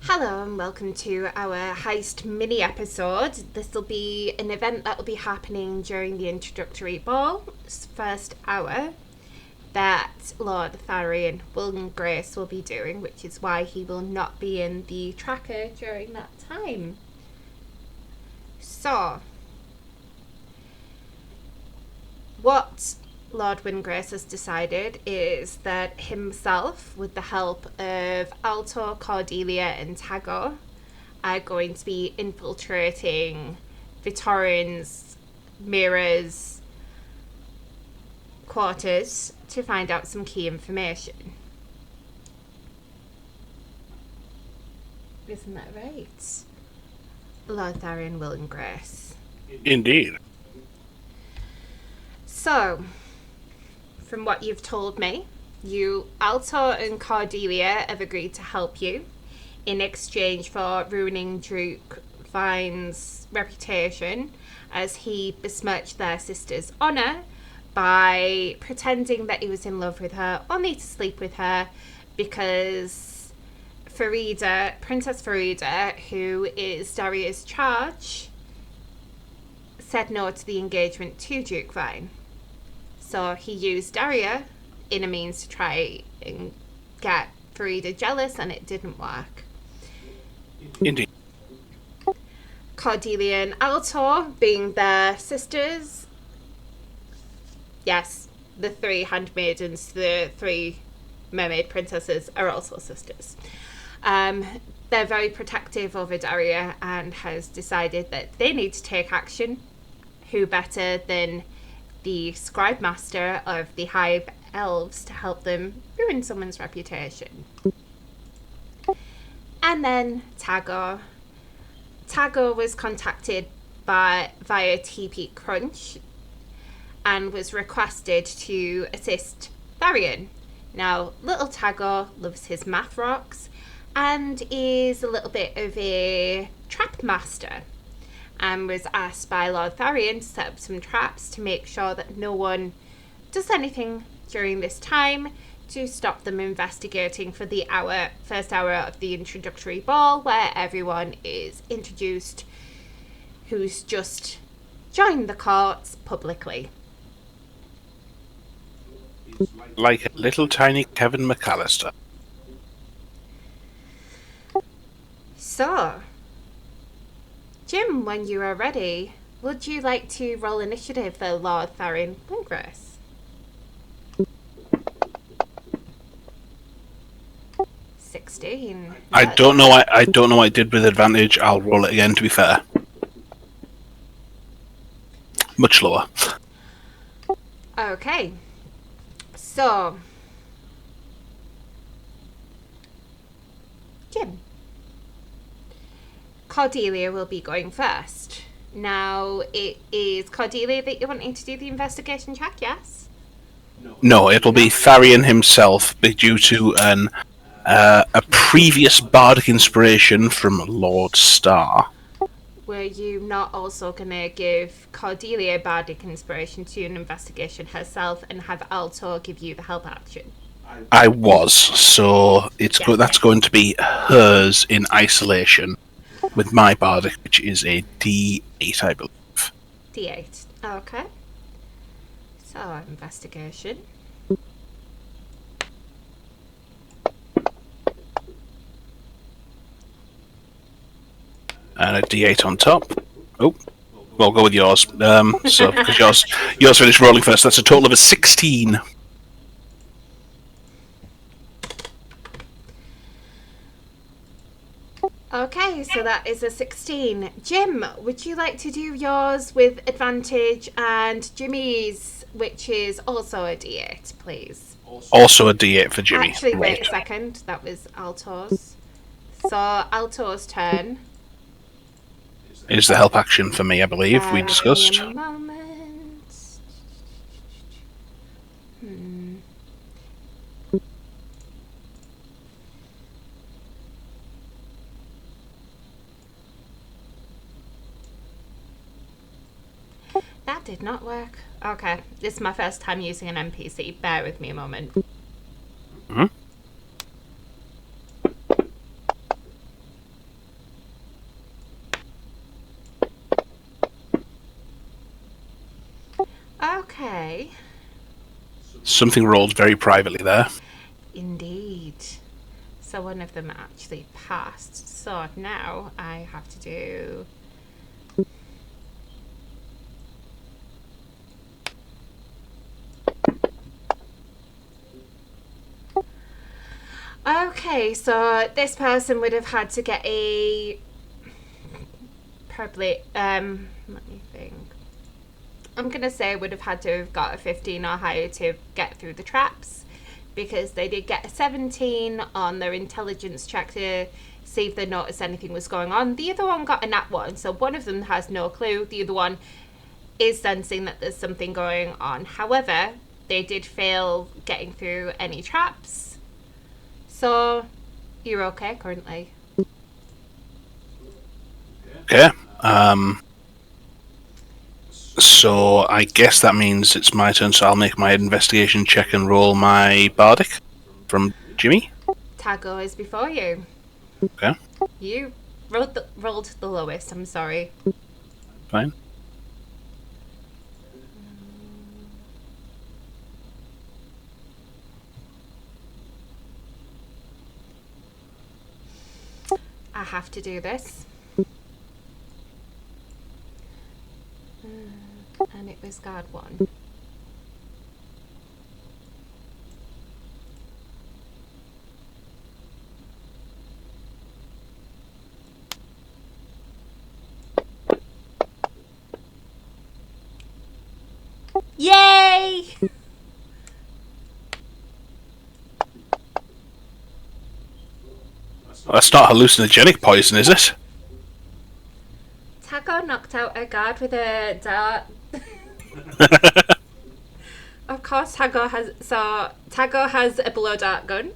Hello and welcome to our Heist mini episode. This will be an event that will be happening during the Introductory Ball, first hour, that Lord Tharion Windgrace will be doing, which is why he will not be in the tracker during that time. So, what Lord Windgrace has decided is that himself, with the help of Aalto, Cordelia and Taggo, are going to be infiltrating Tharions' Mira's quarters to find out some key information. Isn't that right, Lord Tharion Windgrace? Indeed. So, from what you've told me, Aalto and Cordelia have agreed to help you in exchange for ruining Duke Vine's reputation, as he besmirched their sister's honour by pretending that he was in love with her, only to sleep with her, because Princess Farida, who is Daria's charge, said no to the engagement to Duke Vine. So he used Daria in a means to try and get Farida jealous, and it didn't work. Indeed. Cordelia and Aalto, being their sisters, yes, the three handmaidens, the three mermaid princesses are also sisters. They're very protective over Daria and has decided that they need to take action. Who better than the scribe master of the Hive Elves to help them ruin someone's reputation. And then Taggo. Taggo was contacted via TP Crunch and was requested to assist Tharion. Now, little Taggo loves his math rocks and is a little bit of a trap master, and was asked by Lord Tharion to set up some traps to make sure that no one does anything during this time, to stop them investigating for the first hour of the Introductory Ball, where everyone is introduced who's just joined the courts publicly. Like a little tiny Kevin McAllister. So, Jim, when you are ready, would you like to roll initiative for Lord Tharion Windgrace? 16. I don't know what I did with advantage. I'll roll it again, to be fair. Much lower. Okay. So, Jim. Cordelia will be going first. Now, it is Cordelia that you're wanting to do the investigation check, yes? No, it'll be Tharion himself, due to a previous bardic inspiration from Lord Star. Were you not also going to give Cordelia bardic inspiration to an investigation herself and have Aalto give you the help action? I was, so that's going to be hers in isolation, with my bardic, which is a D8, I believe. D8, okay. So, investigation. And a D8 on top. Oh, well, go with yours. So, because yours finished rolling first. That's a total of a 16. Okay, so that is a 16. Jim, would you like to do yours with advantage, and Jimmy's, which is also a D8, please? Also a D8 for Jimmy. Actually, wait a second. That was Aalto's. So Aalto's turn. Is the help action for me, I believe, we discussed. Give me a moment. That did not work. Okay, this is my first time using an NPC. Bear with me a moment. Mm-hmm. Okay. Something rolled very privately there. Indeed. So one of them actually passed. So now I have to do... Okay, so this person would have had to get a... Probably, let me think. I'm going to say would have had to have got a 15 or higher to get through the traps, because they did get a 17 on their intelligence check to see if they noticed anything was going on. The other one got a nat 1, so one of them has no clue. The other one is sensing that there's something going on. However, they did fail getting through any traps. So, you're okay currently. Okay. So I guess that means it's my turn, so I'll make my investigation check and roll my bardic from Jimmy. Taggo is before you. Okay. You rolled the lowest, I'm sorry. Fine. I have to do this. And it was guard 1. Yay! That's not hallucinogenic poison, is it? Taggo knocked out a guard with a dart. Of course, Taggo has a blow dart gun,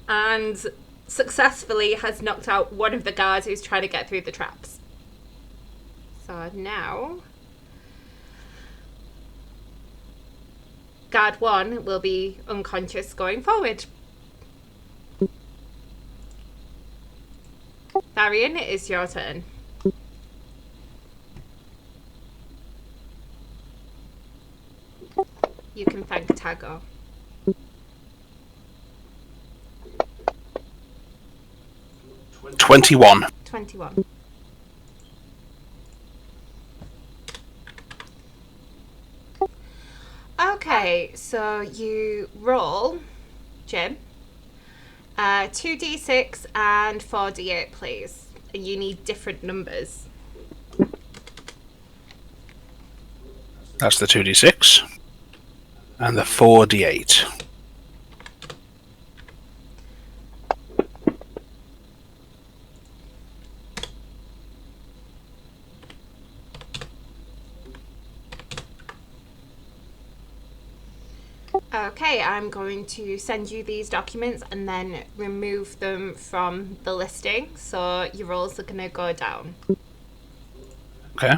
and successfully has knocked out one of the guards who's trying to get through the traps. So now, guard 1 will be unconscious going forward. Tharion, it is your turn. You can thank Taggo. $21. 21. Okay, so you roll, Jim, 2d6 and 4d8, please. And you need different numbers. That's the 2d6. And the 4d8. Okay, I'm going to send you these documents and then remove them from the listing. So your rolls are going to go down. Okay.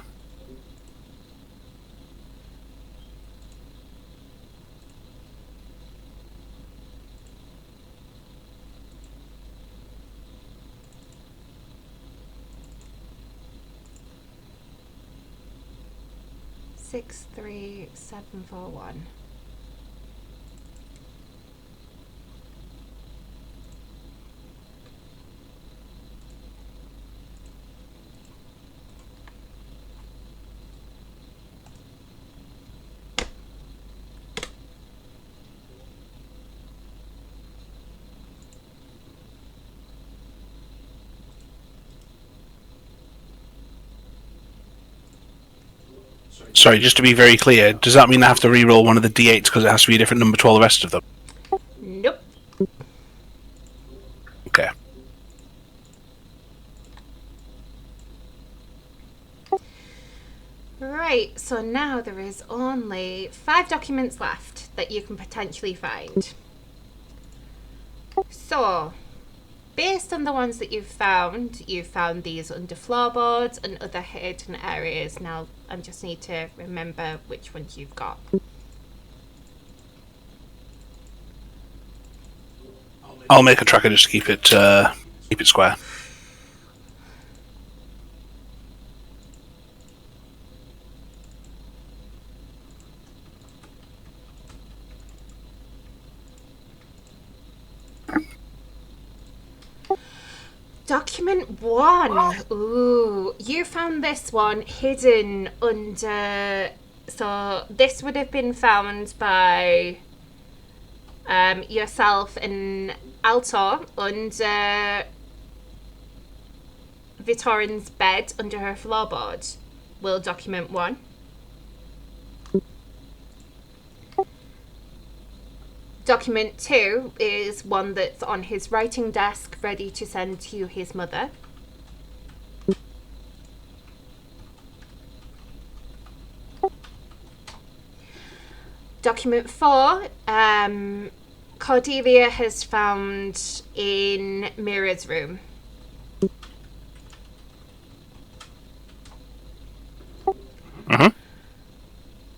Six, 3, 7, 4, 1. Sorry, just to be very clear, does that mean I have to re-roll one of the d8s because it has to be a different number to all the rest of them? Nope. Okay. Right, so now there is only 5 documents left that you can potentially find. So, based on the ones that you've found these under floorboards and other hidden areas. Now, I just need to remember which ones you've got. I'll make a tracker just to keep it square. Document 1. Ooh, you found this one hidden under... So this would have been found by yourself and Aalto under Victorian's bed under her floorboard. Will document 1. Document 2 is one that's on his writing desk, ready to send to his mother. Document 4, Cordelia has found in Mira's room.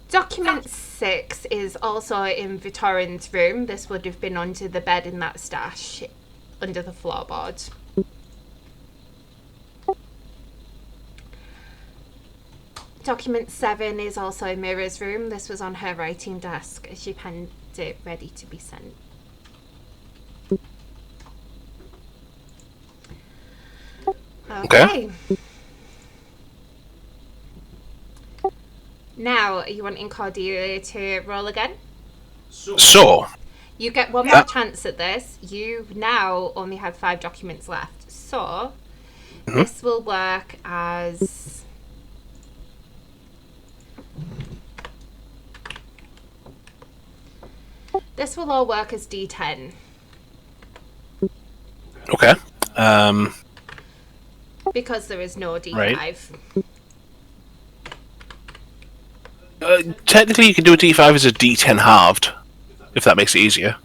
Document 6 is also in Victorian's room. This would have been under the bed in that stash, under the floorboard. Document 7 is also in Mira's room. This was on her writing desk as she penned it, ready to be sent. Okay. Now, are you wanting Cordelia to roll again? So, you get one more chance at this. You now only have 5 documents left. So, this will work as... This will all work as D10. Okay. Because there is no D5. Right. Technically, you can do a D5 as a D10 halved, if that makes it easier.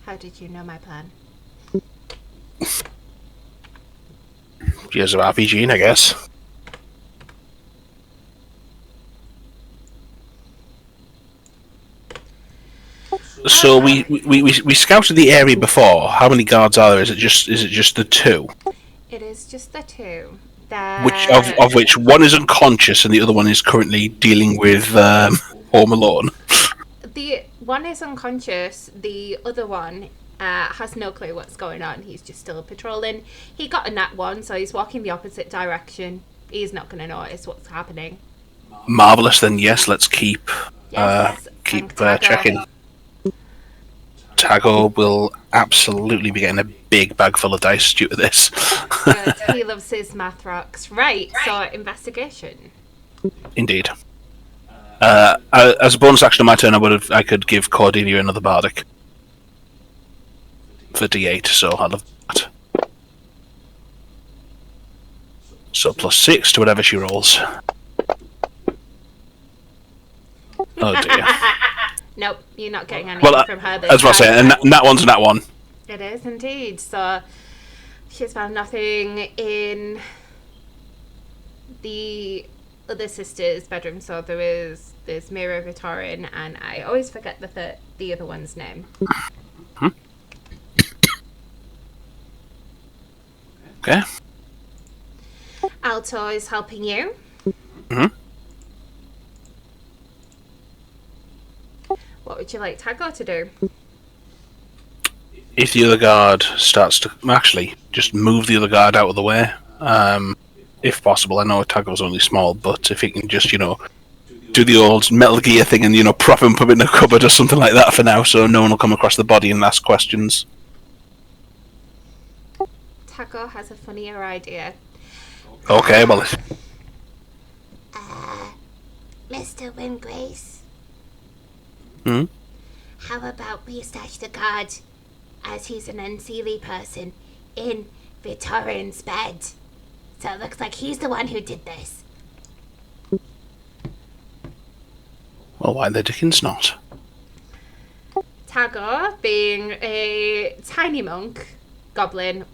How did you know my plan? Years of RPGing, I guess. So we scouted the area before. How many guards are there? Is it just the 2? It is just the 2. Of which one is unconscious and the other one is currently dealing with Home Alone. The one is unconscious. The other one has no clue what's going on. He's just still patrolling. He got a nat 1, so he's walking the opposite direction. He's not going to notice what's happening. Marvelous. Then yes, let's keep Taggo. checking. Taggo will absolutely be getting a big bag full of dice due to this. Good. He loves his math rocks. Right, so investigation. Indeed. As a bonus action on my turn, I could give Cordelia another bardic for D8, so I love that. So +6 to whatever she rolls. Oh dear. Nope, you're not getting anything from her. As I say, and that one's that one. It is indeed. So she's found nothing in the other sister's bedroom. So there's Mira, Victorian, and I always forget the other one's name. Okay. Aalto is helping you. What would you like Taggo to do? If the other guard starts to... Actually, just move the other guard out of the way. If possible. I know Taggo's only small, but if he can just, do the old Metal Gear thing and, prop him up in a cupboard or something like that for now, so no one will come across the body and ask questions. Taggo has a funnier idea. Okay, well... Mr. Windgrace, Hmm? how about we stash the guard, as he's an unseelie person, in Victorian's bed? So it looks like he's the one who did this. Well, why the dickens not? Taggo, being a tiny monk, Goblin,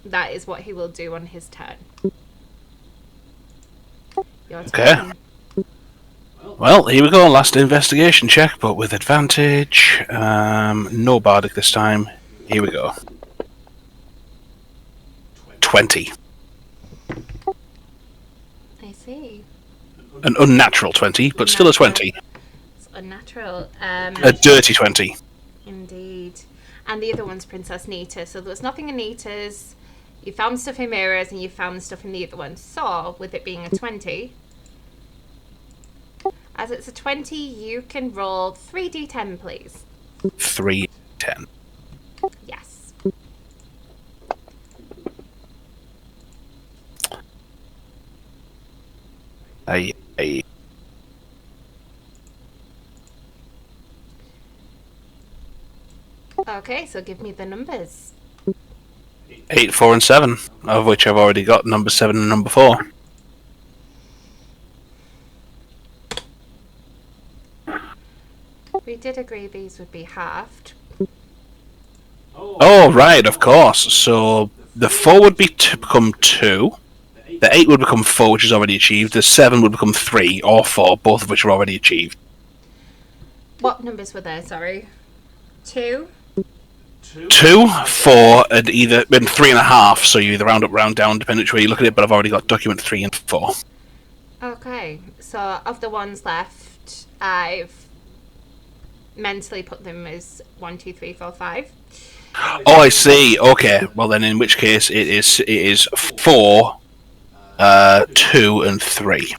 that is what he will do on his turn. Your turn. Okay. Well, here we go. Last investigation check, but with advantage. No bardic this time. Here we go. 20. I see. An unnatural 20, but still a 20. It's unnatural. A dirty 20. Indeed. And the other one's Princess Nita. So there was nothing in Nita's. You found stuff in Mirrors and you found stuff in the other one. So, with it being a 20, as it's a 20, you can roll 3d10, please. 3d10. Yes. Aye. Okay, so give me the numbers. 8, 4, and 7, of which I've already got number 7 and number 4. We did agree these would be halved. Oh, right, of course. So the 4 would become 2. The 8 would become 4, which is already achieved. The 7 would become 3 or 4, both of which are already achieved. What numbers were there, sorry? 2? 2, 4, and 3.5, so you either round up, round down, depending which way you look at it, but I've already got document 3 and 4. Okay, so of the ones left, I've mentally put them as 1, 2, 3, 4, 5. Oh, I see. Okay, well then, in which case it is 4, 2, and 3.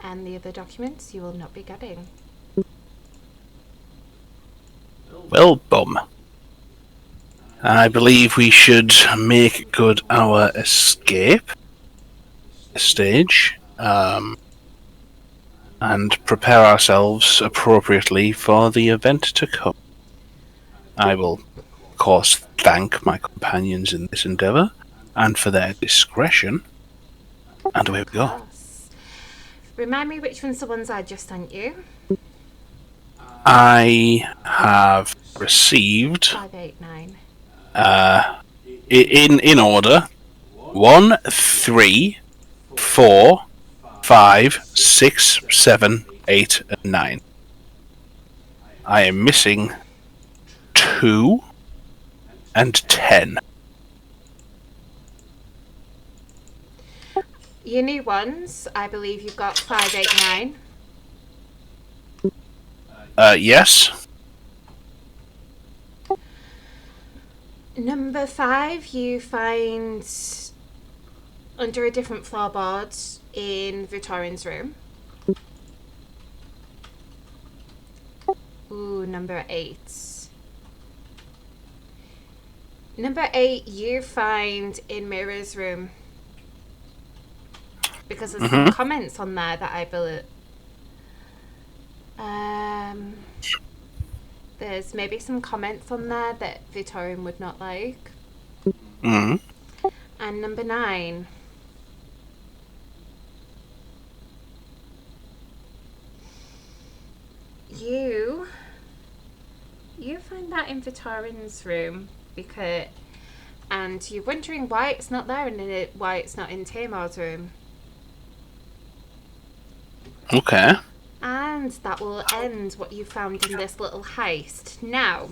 And the other documents you will not be getting. Well, bum. I believe we should make good our escape stage, and prepare ourselves appropriately for the event to come. I will, of course, thank my companions in this endeavour, and for their discretion. And away we go. Remind me which one's the ones I just sent you. I have received 5, 8, 9. In order 1, 3, 4, 5, 6, 7, 8, and 9. I am missing 2 and 10. Your new ones, I believe you've got 5, 8, 9. Yes. Number 5 you find under a different floorboard in Tharions' room. Ooh, number 8. Number 8 you find in Mira's room. Because there's some comments on there that I believe... there's maybe some comments on there that Tharion would not like. Mm-hmm. And number 9. You find that in Tharions' room and you're wondering why it's not there and why it's not in Tamar's room. Okay. And that will end what you found in this little heist. Now,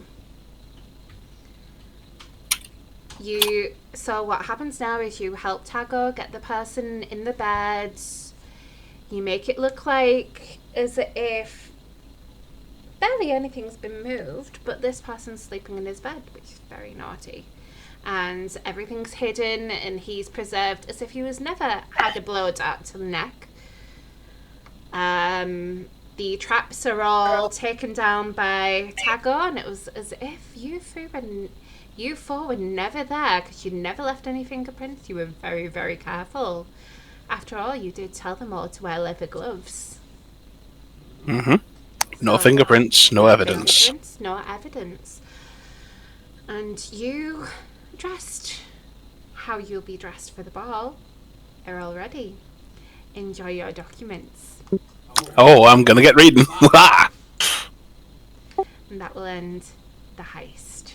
so what happens now is you help Taggo get the person in the bed. You make it look like as if barely anything's been moved, but this person's sleeping in his bed, which is very naughty. And everything's hidden and he's preserved as if he was never had a blow dart to the neck. The traps are all taken down by Taggo, and it was as if you four were never there because you never left any fingerprints. You were very, very careful. After after all, you did tell them all to wear leather gloves. Mm-hmm. No So, fingerprints, no evidence. Fingerprints, no evidence. And you dressed how you'll be dressed for the ball are all ready. Enjoy your documents. Oh, I'm gonna get reading. And that will end the heist.